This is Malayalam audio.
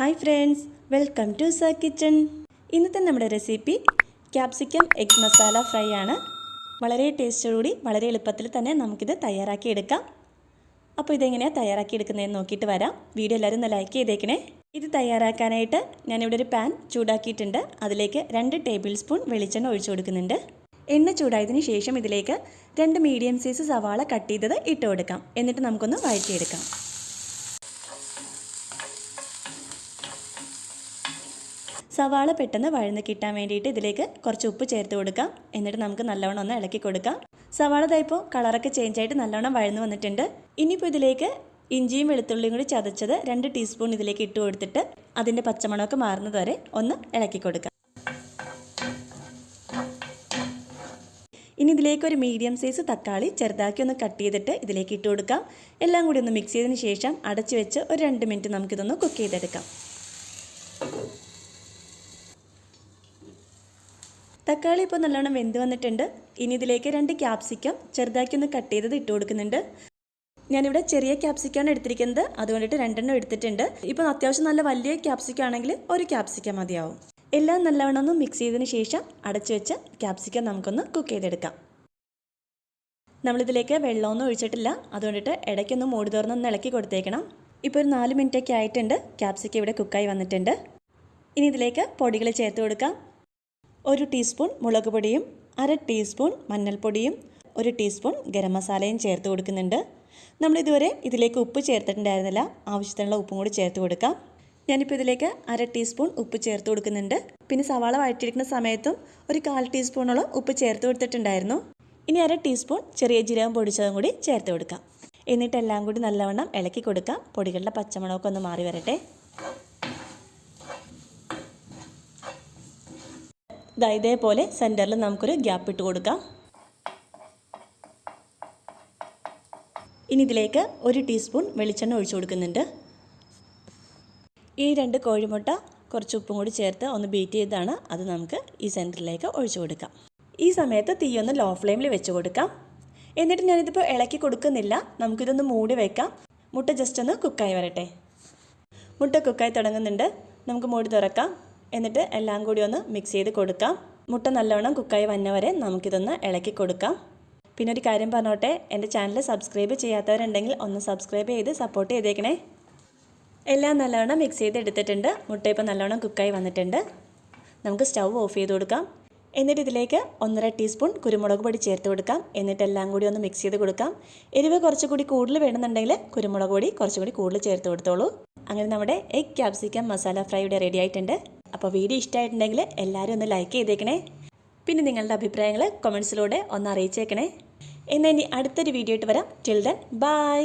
Hi friends, welcome to sir kitchen. ഇന്നത്തെ നമ്മുടെ recipe capsicum egg masala fry ആണ്. വളരെ ടേസ്റ്റോടുകൂടി വളരെ എളുപ്പത്തിൽ തന്നെ നമുക്കിത് തയ്യാറാക്കിയെടുക്കാം. അപ്പോൾ ഇതെങ്ങനെയാണ് തയ്യാറാക്കിയെടുക്കുന്നതെന്ന് നോക്കിയിട്ട് വരാം. വീഡിയോ എല്ലാവരും ഒന്ന് ലൈക്ക് ചെയ്തേക്കണേ. ഇത് തയ്യാറാക്കാനായിട്ട് ഞാനിവിടെ ഒരു പാൻ ചൂടാക്കിയിട്ടുണ്ട്. അതിലേക്ക് 2 ടേബിൾ സ്പൂൺ വെളിച്ചെണ്ണ ഒഴിച്ചു കൊടുക്കുന്നുണ്ട്. എണ്ണ ചൂടായതിന് ശേഷം ഇതിലേക്ക് 2 മീഡിയം സൈസ് സവാള കട്ട് ചെയ്തത് ഇട്ട് കൊടുക്കാം. എന്നിട്ട് നമുക്കൊന്ന് വഴറ്റിയെടുക്കാം. സവാള പെട്ടെന്ന് വഴന്ന് കിട്ടാൻ വേണ്ടിയിട്ട് ഇതിലേക്ക് കുറച്ച് ഉപ്പ് ചേർത്ത് കൊടുക്കാം. എന്നിട്ട് നമുക്ക് നല്ലവണ്ണം ഒന്ന് ഇളക്കി കൊടുക്കാം. സവാള ഇപ്പോൾ കളറൊക്കെ ചേഞ്ച് ആയിട്ട് നല്ലവണ്ണം വഴന്ന് വന്നിട്ടുണ്ട്. ഇനിയിപ്പോൾ ഇതിലേക്ക് ഇഞ്ചിയും വെളുത്തുള്ളിയും കൂടി ചതച്ചത് 2 ടീസ്പൂൺ ഇതിലേക്ക് ഇട്ട് കൊടുത്തിട്ട് അതിൻ്റെ പച്ചമണമൊക്കെ മാറുന്നത് വരെ ഒന്ന് ഇളക്കി കൊടുക്കാം. ഇനി ഇതിലേക്ക് ഒരു മീഡിയം സൈസ് തക്കാളി ചെറുതാക്കി ഒന്ന് കട്ട് ചെയ്തിട്ട് ഇതിലേക്ക് ഇട്ട് കൊടുക്കാം. എല്ലാം കൂടി ഒന്ന് മിക്സ് ചെയ്തതിന് ശേഷം അടച്ചു വെച്ച് ഒരു 2 മിനിറ്റ് നമുക്കിതൊന്ന് കുക്ക് ചെയ്തെടുക്കാം. തക്കാളി ഇപ്പോൾ നല്ലോണം വെന്ത് വന്നിട്ടുണ്ട്. ഇനി ഇതിലേക്ക് 2 ക്യാപ്സിക്കം ചെറുതാക്കി ഒന്ന് കട്ട് ചെയ്തത് ഇട്ട് കൊടുക്കുന്നുണ്ട്. ഞാനിവിടെ ചെറിയ ക്യാപ്സിക്കാണ് എടുത്തിരിക്കുന്നത്, അതുകൊണ്ടിട്ട് 2 എടുത്തിട്ടുണ്ട്. ഇപ്പോൾ അത്യാവശ്യം നല്ല വലിയ ക്യാപ്സിക്കം ആണെങ്കിൽ ഒരു ക്യാപ്സിക്കം മതിയാവും. എല്ലാം നല്ലവണ്ണം ഒന്ന് മിക്സ് ചെയ്തതിന് ശേഷം അടച്ചു വെച്ച് ക്യാപ്സിക്കം നമുക്കൊന്ന് കുക്ക് ചെയ്തെടുക്കാം. നമ്മളിതിലേക്ക് വെള്ളമൊന്നും ഒഴിച്ചിട്ടില്ല, അതുകൊണ്ടിട്ട് ഇടയ്ക്കൊന്ന് മൂടി തുറന്നൊന്ന് ഇളക്കി കൊടുത്തേക്കണം. ഇപ്പോൾ ഒരു 4 മിനിറ്റൊക്കെ ആയിട്ടുണ്ട്. ക്യാപ്സിക്കം ഇവിടെ കുക്കായി വന്നിട്ടുണ്ട്. ഇനി ഇതിലേക്ക് പൊടികൾ ചേർത്ത് കൊടുക്കാം. 1 ടീസ്പൂൺ മുളക് പൊടിയും 1/2 ടീസ്പൂൺ മഞ്ഞൾപ്പൊടിയും 1 ടീസ്പൂൺ ഗരം മസാലയും ചേർത്ത് കൊടുക്കുന്നുണ്ട്. നമ്മളിതുവരെ ഇതിലേക്ക് ഉപ്പ് ചേർത്തിട്ടുണ്ടായിരുന്നില്ല. ആവശ്യത്തിനുള്ള ഉപ്പും കൂടി ചേർത്ത് കൊടുക്കാം. ഞാനിപ്പോൾ ഇതിലേക്ക് 1/2 ടീസ്പൂൺ ഉപ്പ് ചേർത്ത് കൊടുക്കുന്നുണ്ട്. പിന്നെ സവാള വഴറ്റിയിരിക്കുന്ന സമയത്തും ഒരു 1/4 ടീസ്പൂണോളം ഉപ്പ് ചേർത്ത് കൊടുത്തിട്ടുണ്ടായിരുന്നു. ഇനി 1/2 ടീസ്പൂൺ ചെറിയ ജീരകം പൊടിച്ചതും കൂടി ചേർത്ത് കൊടുക്കാം. എന്നിട്ട് എല്ലാം കൂടി നല്ലവണ്ണം ഇളക്കി കൊടുക്കാം. പൊടികളുടെ പച്ചമണമൊക്കെ ഒന്ന് മാറി വരട്ടെ. ഇതേപോലെ സെൻറ്ററിൽ നമുക്കൊരു ഗ്യാപ്പ് ഇട്ട് കൊടുക്കാം. ഇനി ഇതിലേക്ക് 1 ടീസ്പൂൺ വെളിച്ചെണ്ണ ഒഴിച്ചു കൊടുക്കുന്നുണ്ട്. ഈ 2 കോഴിമുട്ട കുറച്ച് ഉപ്പും കൂടി ചേർത്ത് ഒന്ന് ബീറ്റ് ചെയ്താണ് അത് നമുക്ക് ഈ സെൻറ്ററിലേക്ക് ഒഴിച്ചു കൊടുക്കാം. ഈ സമയത്ത് തീ ഒന്ന് ലോ ഫ്ലെയിമിൽ വെച്ച് കൊടുക്കാം. എന്നിട്ട് ഞാനിതിപ്പോൾ ഇളക്കി കൊടുക്കുന്നില്ല. നമുക്കിതൊന്ന് മൂടി വെക്കാം. മുട്ട ജസ്റ്റ് ഒന്ന് കുക്കായി വരട്ടെ. മുട്ട കുക്കായി തുടങ്ങുന്നുണ്ട്. നമുക്ക് മൂടി തുറക്കാം. എന്നിട്ട് എല്ലാം കൂടി ഒന്ന് മിക്സ് ചെയ്ത് കൊടുക്കാം. മുട്ട നല്ലവണ്ണം കുക്കായി വന്നവരെ നമുക്കിതൊന്ന് ഇളക്കി കൊടുക്കാം. പിന്നെ ഒരു കാര്യം പറഞ്ഞോട്ടെ, എൻ്റെ ചാനൽ സബ്സ്ക്രൈബ് ചെയ്യാത്തവരുണ്ടെങ്കിൽ ഒന്ന് സബ്സ്ക്രൈബ് ചെയ്ത് സപ്പോർട്ട് ചെയ്തേക്കണേ. എല്ലാം നല്ലവണ്ണം മിക്സ് ചെയ്ത് എടുത്തിട്ടുണ്ട്. മുട്ട ഇപ്പോൾ നല്ലവണ്ണം കുക്കായി വന്നിട്ടുണ്ട്. നമുക്ക് സ്റ്റൗ ഓഫ് ചെയ്ത് കൊടുക്കാം. എന്നിട്ട് ഇതിലേക്ക് 1.5 ടീസ്പൂൺ കുരുമുളക് പൊടി ചേർത്ത് കൊടുക്കാം. എന്നിട്ട് എല്ലാം കൂടി ഒന്ന് മിക്സ് ചെയ്ത് കൊടുക്കാം. എരിവ് കുറച്ചുകൂടി കൂടുതൽ വേണമെന്നുണ്ടെങ്കിൽ കുരുമുളക് പൊടി കുറച്ചുകൂടി കൂടുതൽ ചേർത്ത് കൊടുത്തോളൂ. അങ്ങനെ നമ്മുടെ എഗ് ക്യാപ്സിക്കം മസാല ഫ്രൈ ഇവിടെ റെഡി ആയിട്ടുണ്ട്. അപ്പോൾ വീഡിയോ ഇഷ്ടമായിട്ടുണ്ടെങ്കിൽ എല്ലാവരും ഒന്ന് ലൈക്ക് ചെയ്തേക്കണേ. പിന്നെ നിങ്ങളുടെ അഭിപ്രായങ്ങൾ കമൻസിലൂടെ ഒന്ന് അറിയിച്ചേക്കണേ. എന്നാൽ ഇനി അടുത്തൊരു വീഡിയോ ആയിട്ട് വരാം. Till then bye.